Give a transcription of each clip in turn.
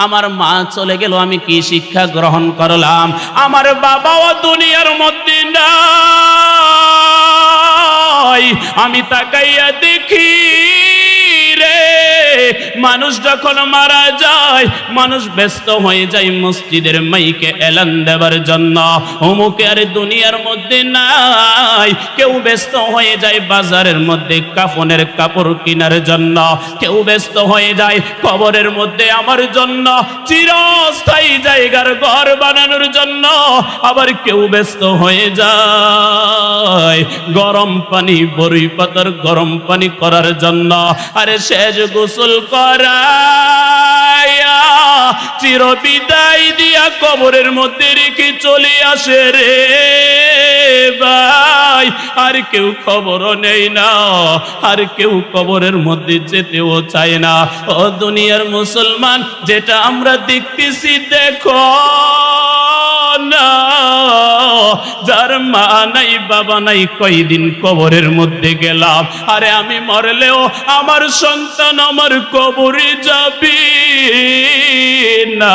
আমার মা চলে গেল, আমি কি শিক্ষা গ্রহণ করলাম? আমার বাবাও দুনিয়ার মধ্যে নাই। আমি তাকাইয়া দেখি রে, মানুষ যখন মারা যায়, মানুষ ব্যস্ত হয়ে যায় মসজিদের মাইকে এলান দেবার জন্য, অমুকে আর দুনিয়ার মধ্যে নাই। কেউ ব্যস্ত হয়ে যায় বাজারের মধ্যে কাফনের কাপড় কেনার জন্য, কেউ ব্যস্ত হয়ে যায় কবরের মধ্যে আমার জন্য চিরস্থায়ী জায়গার ঘর বানানোর জন্য, আবার কেউ ব্যস্ত হয়ে যায় গরম পানি, বরই পাতার গরম পানি করার জন্য। আরে শেষ গোসল করায়া চির বিদায় দিয়া কবরের মধ্যে রেখে চলে আসে রে ভাই। আর কেউ খবরও নেই না, আর কেউ কবরের মধ্যে যেতেও চায় না। ও দুনিয়ার মুসলমান, যেটা আমরা দেখতেছি দেখো না, যার মা নাই বাবা নাই, কয়দিন কবরের মধ্যে গেলাম। আরে আমি মরলেও আমার সন্তান আমার কবরে যাবে না,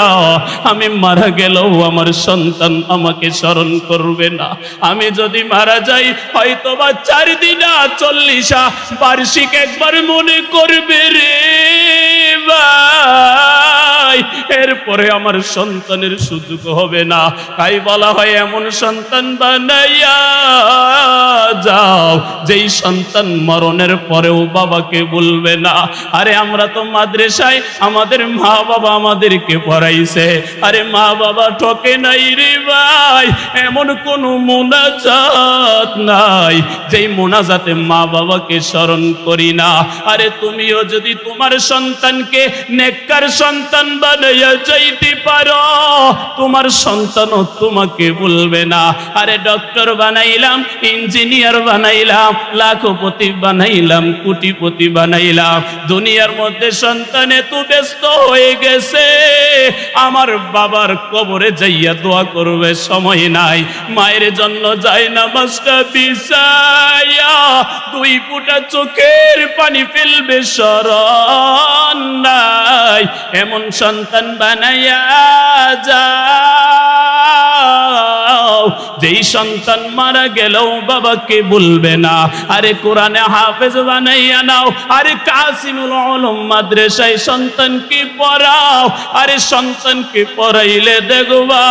আমি মারা গেলেও আমার সন্তান আমাকে স্মরণ করবে না। আমি যদি মারা যাই হয়তো বা 4 দিনা 40 বার্ষিক একবার মনে করবে রে ভাই, এরপরে আমার সন্তানের সুযোগ হবে না। তাই বলা হয় এমন সন্তান বানাইয়া যাও যেই সন্তান মরণের পরেও বাবাকে বলবে না। আরে আমরা তো মাদ্রাসায় আমাদের মা বাবা আমাদেরকে পড়াইছে, আরে মা বাবা ঠকে নাই রে ভাই। এমন কোন মোনাজাত নাই যেই মোনাজাতে মা বাবাকে স্মরণ করি না। আরে তুমিও যদি তোমার সন্তানকে নেককার সন্তান বানাইয়া যাইতে পারো, তোমার সন্তানও তোমাকে বলবে না। আরে ডক্টর বানাইলাম, ইঞ্জিনিয়ার বানাইলাম, লাখপতি বানাইলাম, কোটিপতি বানাইলাম, দুনিয়ার মধ্যে সন্তান এত ব্যস্ত হয়ে গেছে, আমার বাবার কবরে যাইয়া দোয়া করবে সময় নাই। মায়ের জন্য যায় নামাজটা বিছাইয়া 2 ফোঁটা চোখের পানি ফেলবে শরণ নাই। এমন সন্তান বানাইয়া যাও যেই সন্তান মারা গেলেও বাবাকে বলবে না। আরে কোরআনে হাফেজ বানাইয়া নাও, আরে কাসিমুল উলুম মাদ্রাসায় সন্তানকে পড়াও। আরে সন্তানকে পড়াইলে দেখবা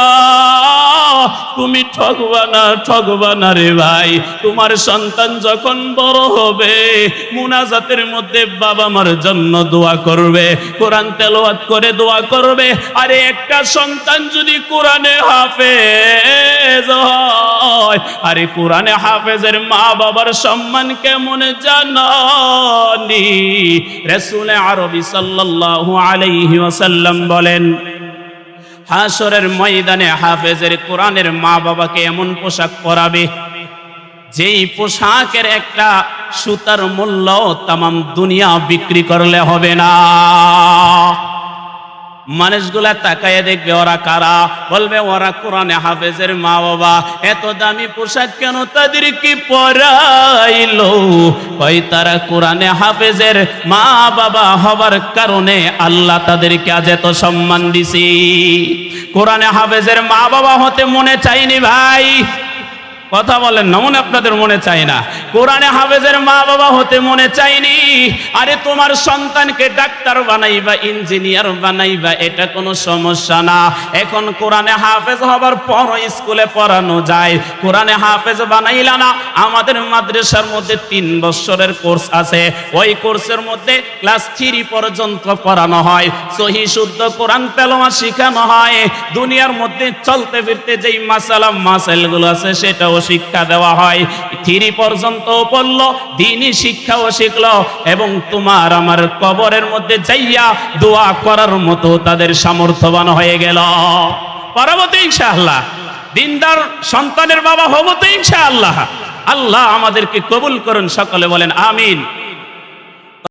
তুমি ঠকবা না রে ভাই। তোমার সন্তান যখন বড় হবে মুনাজাতের মধ্যে বাবা মার জন্য দোয়া করবে, কোরআন তেলাওয়াত করে দোয়া করবে। আরে একটা সন্তান যদি কোরআনে হাফেজ হয়, আরে কোরআনে হাফেজের মা বাবার সম্মান কেমন জানি? রাসূল আরবি সাল্লাল্লাহু আলাইহি ওয়াসাল্লাম বলেন, হাসরের ময়দানে হাফেজের কোরআনের মা বাবাকে এমন পোশাক পরাবে যেই পোশাকের একটা সুতার মূল্য তামাম দুনিয়া বিক্রি করলে হবে না। মানুষগুলা তাকায় দেখবে ওরা কারা, বলবে ওরা কোরআনে হাফেজের মা বাবা। এত দামি পোশাক কেন তাদেরকে পরাইলো? কই তারা কোরআনে হাফেজের মা বাবা হবার কারণে আল্লাহ তাদেরকে আজ এত সম্মান দিছি। কোরআনে হাফেজের মা বাবা হতে মনে চাইনি ভাই, কথা বলেন না, মনে আপনাদের মনে চাই না? কোরআনে হাফেজের মা বাবা হতে মনে চাইনি। আরে তোমার সন্তানকে ডাক্তার বানাইবা, ইঞ্জিনিয়ার বানাইবা, এটা কোনো সমস্যা না। এখন কোরআনে হাফেজ হবার পর স্কুলে পড়ানো যায়। কোরআনে হাফেজ বানাইলা না, আমাদের মাদ্রাসার মধ্যে 3 বছরের কোর্স আছে। ওই কোর্সের মধ্যে ক্লাস 3 পর্যন্ত পড়ানো হয়, সহি শুদ্ধ কোরআন তেলাওয়াত শেখানো হয়। দুনিয়ার মধ্যে চলতে ফিরতে যেই মাসাইলগুলো আছে সেটাও শিক্ষা দেওয়া হয়। 3 পর্যন্ত পড়লো, দ্বীনি শিক্ষাও শিখলো, এবং তোমার আমার কবরের মধ্যে যাইয়া দোয়া করার মতো তাদের সামর্থ্যবান হয়ে গেল। পারবো তো ইনশাআল্লাহ, দিনদার সন্তানের বাবা হবো তো ইনশাআল্লাহ। আল্লাহ আমাদেরকে কবুল করুন, সকলে বলেন আমিন।